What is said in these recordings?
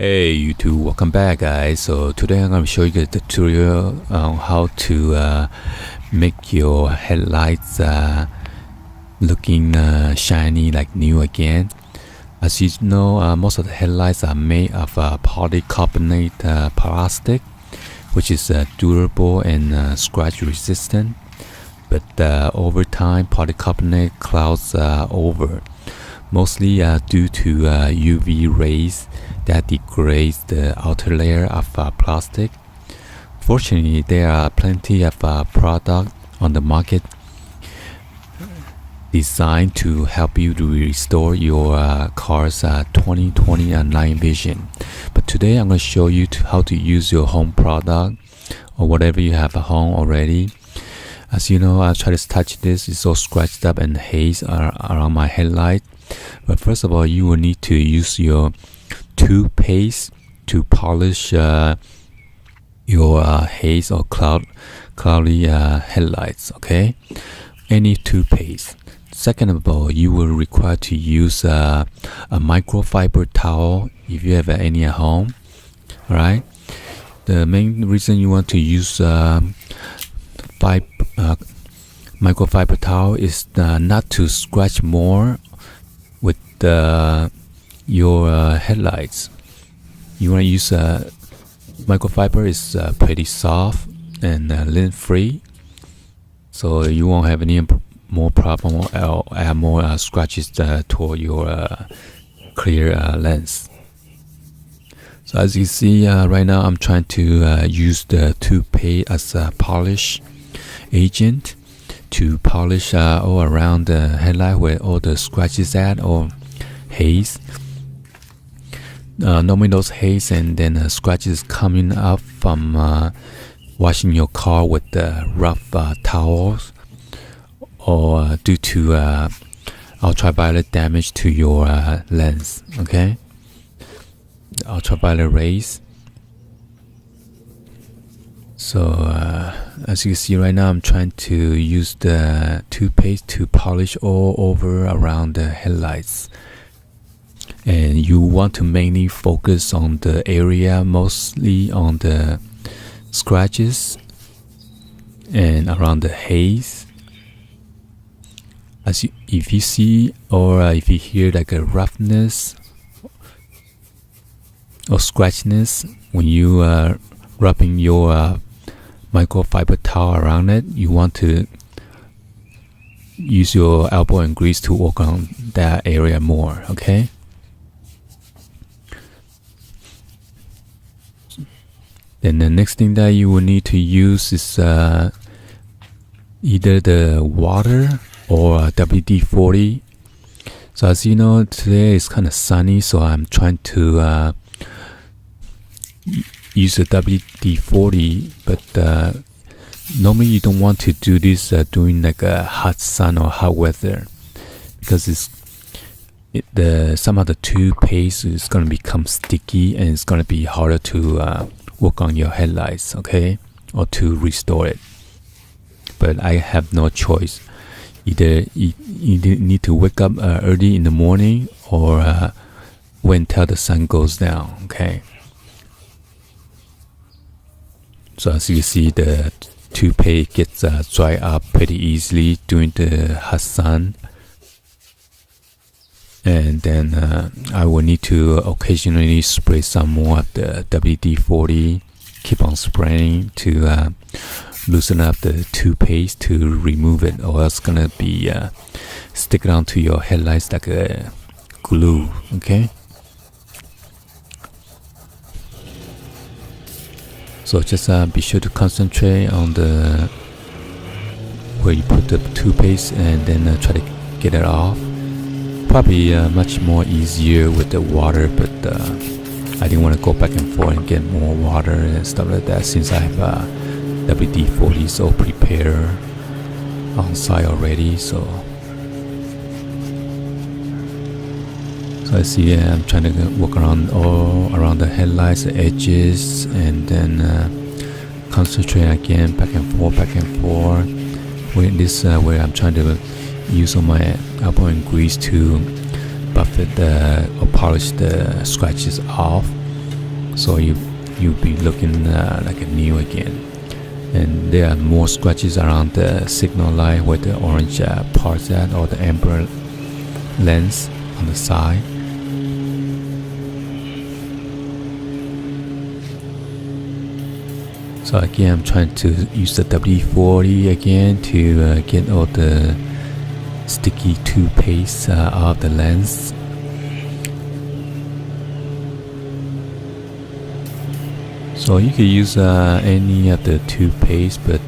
Hey YouTube, welcome back guys. So today I'm going to show you a tutorial on how to make your headlights looking shiny like new again. As you know, most of the headlights are made of polycarbonate plastic, which is durable and scratch resistant. But over time, polycarbonate clouds over, mostly due to UV rays that degrades the outer layer of plastic. Fortunately, there are plenty of products on the market designed to help you to restore your car's 20/20 night vision. But today I'm going to show you how to use your home product or whatever you have at home already. As you know, I try to touch this, it's all scratched up and haze around my headlight. But first of all, you will need to use your toothpaste to polish your haze or cloudy headlights. Okay, any toothpaste. Second of all, you will require to use a microfiber towel if you have any at home. All right. The main reason you want to use microfiber towel is not to scratch more with your headlights. You want to use microfiber is pretty soft and lint free, so you won't have any more problem or add more scratches toward your clear lens. So as you see right now, I'm trying to use the toothpaste as a polish agent to polish all around the headlight where all the scratches at or haze. Normally those haze and then scratches coming up from washing your car with rough towels or due to ultraviolet damage to your lens. Okay, the ultraviolet rays. So as you see right now, I'm trying to use the toothpaste to polish all over around the headlights. And you want to mainly focus on the area, mostly on the scratches and around the haze. If you see or if you hear like a roughness or scratchiness when you are rubbing your microfiber towel around it, you want to use your elbow and grease to work on that area more. Okay. Then the next thing that you will need to use is either the water or WD-40. So as you know, today is kind of sunny, so I'm trying to use the WD-40, but normally you don't want to do this during like a hot sun or hot weather, because some of the toothpaste is going to become sticky and it's going to be harder to work on your headlights, okay, or to restore it. But I have no choice. Either you need to wake up early in the morning or wait until the sun goes down. Okay. So as you see, the toothpaste gets dry up pretty easily during the hot sun. And then I will need to occasionally spray some more of the WD-40, keep on spraying to loosen up the toothpaste to remove it, or else it's gonna be sticking onto your headlights like a glue. Okay. So just be sure to concentrate on the where you put the toothpaste and then try to get it off. Probably much more easier with the water, but I didn't want to go back and forth and get more water and stuff like that, since I have WD-40 so prepared on site already. So I see I'm trying to work around all around the headlights, the edges, and then concentrate again, back and forth. With this where I'm trying to use on my elbow and grease to buff it or polish the scratches off. so you'll be looking like a new again. And there are more scratches around the signal light where the orange parts at, or the amber lens on the side. So again, I'm trying to use the WD-40 again to get all the sticky toothpaste out of the lens. So you could use any of the toothpaste, but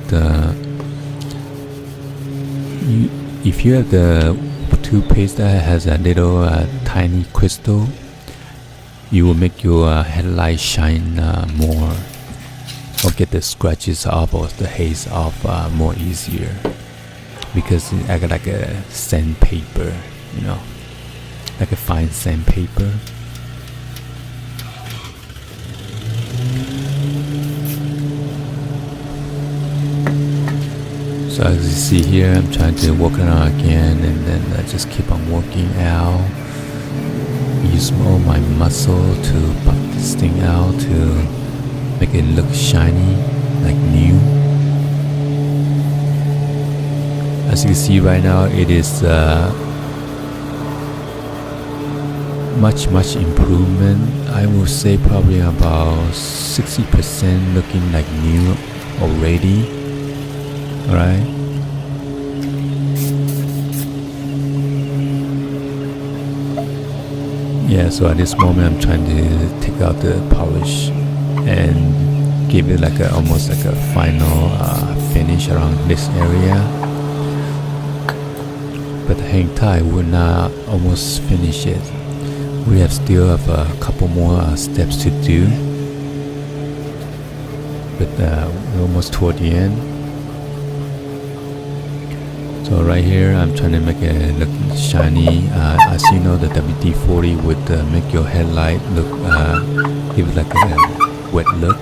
if you have the toothpaste that has a little tiny crystal, you will make your headlight shine more, or get the scratches off or the haze off more easier, because it acts like a sandpaper, you know, like a fine sandpaper. So as you see here, I'm trying to work it out again, and then I just keep on working out. Use all my muscle to pump this thing out to make it look shiny, like new. As you can see right now, it is much improvement. I would say probably about 60% looking like new already. Alright. Yeah, so at this moment I'm trying to take out the polish and give it like almost like a final finish around this area. But hang tight, we're not almost finished yet. We still have a couple more steps to do, but we're almost toward the end. So right here, I'm trying to make it look shiny. As you know, the WD-40 would make your headlight look, give it like a wet look.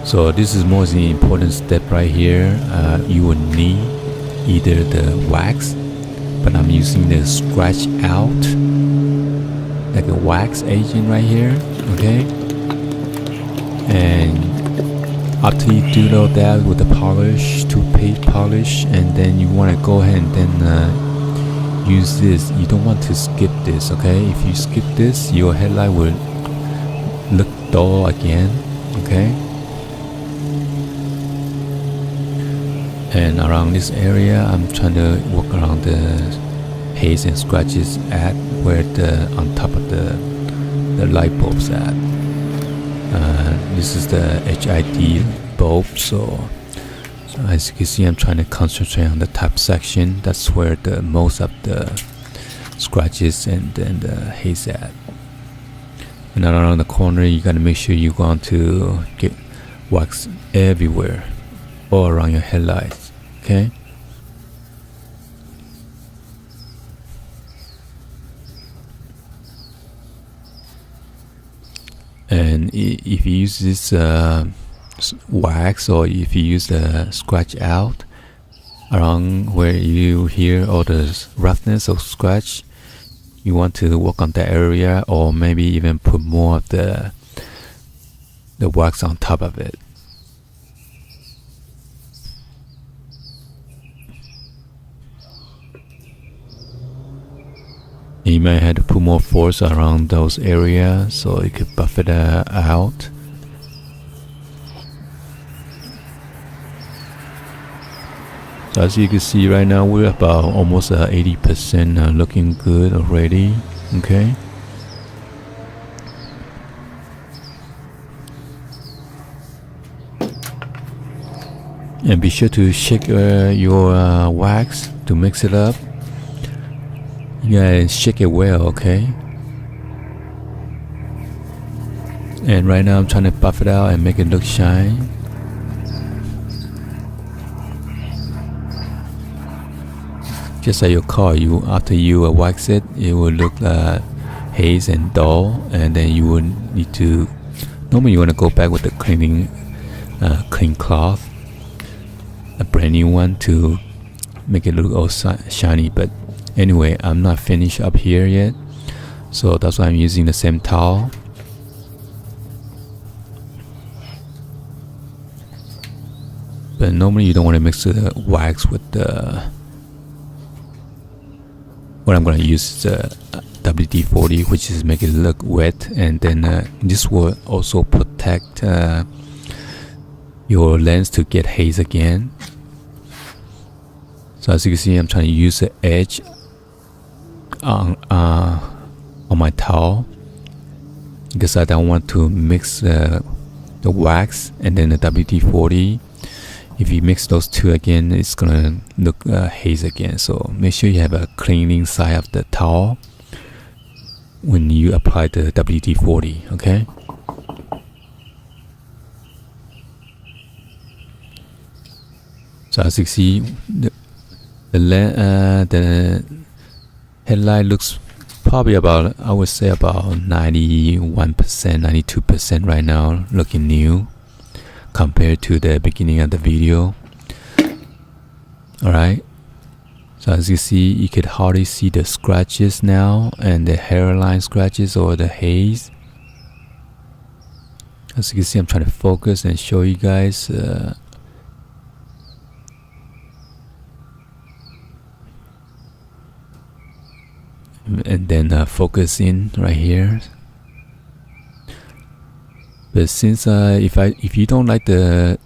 So this is most the important step right here. You will need either the wax, but I'm using the scratch out, like a wax agent right here, okay? And after you do all that with the polish, toothpaste polish, and then you want to go ahead and then use this. You don't want to skip this, okay? If you skip this, your headlight will look dull again, okay? And around this area, I'm trying to work around the haze and scratches at where the on top of the light bulbs at. This is the HID bulb, so as you can see, I'm trying to concentrate on the top section. That's where the most of the scratches and then the haze at. And around the corner, you gotta make sure you're going to get wax everywhere, all around your headlights, okay? And if you use this wax, or if you use the scratch out around where you hear all the roughness of scratch, you want to work on that area, or maybe even put more of the wax on top of it. You might have to put more force around those areas so you could buff it out. So as you can see right now, we're about almost 80% looking good already, okay? And be sure to shake your wax to mix it up. You gotta shake it well, okay? And right now I'm trying to buff it out and make it look shine. Just like your car, after you wax it, it will look haze and dull, and then you will need to. Normally, you want to go back with the clean cloth, a brand new one, to make it look all shiny. But anyway, I'm not finished up here yet. So that's why I'm using the same towel. But normally you don't want to mix the wax with the, what I'm going to use is WD-40, which is make it look wet, and then this will also protect your lens to get haze again. So as you can see, I'm trying to use the edge on my towel because I don't want to mix the wax and then the WD-40. If you mix those two again, it's gonna look haze again. So make sure you have a cleaning side of the towel when you apply the WD-40, okay? So as you see, the headlight looks probably about, I would say about 91%, 92% right now, looking new compared to the beginning of the video. Alright, so as you see, you could hardly see the scratches now and the hairline scratches or the haze. As you can see, I'm trying to focus and show you guys and then focus in right here. But since if you don't like the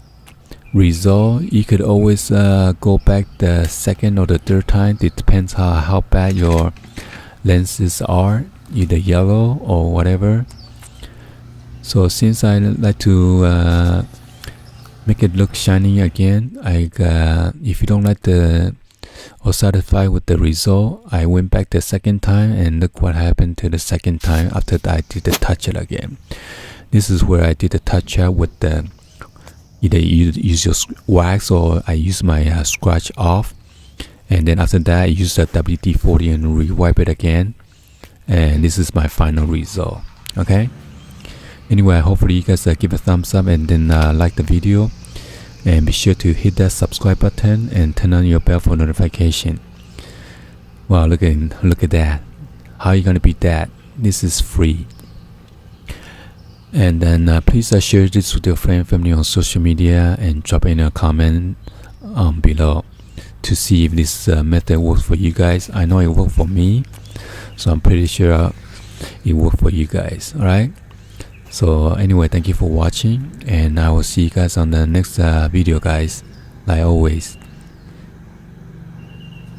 result, you could always go back the second or the third time. It depends how bad your lenses are, either yellow or whatever. So since I like to make it look shiny again, if you don't like the or satisfied with the result, I went back the second time and look what happened to the second time after that I did the touch it again. This is where I did the touch up with the, either you use your wax or I use my scratch off, and then after that I use the WD-40 and re-wipe it again, and this is my final result. Okay, anyway, hopefully you guys give a thumbs up and then like the video, and be sure to hit that subscribe button and turn on your bell for notification. Wow, look at that. How are you gonna beat that? This is free. And then please share this with your friend and family on social media, and drop in a comment below to see if this method works for you guys. I know it worked for me, so I'm pretty sure it worked for you guys. Alright, so anyway, thank you for watching, and I will see you guys on the next video, guys. Like always,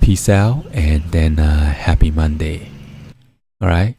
peace out, and then happy Monday. Alright.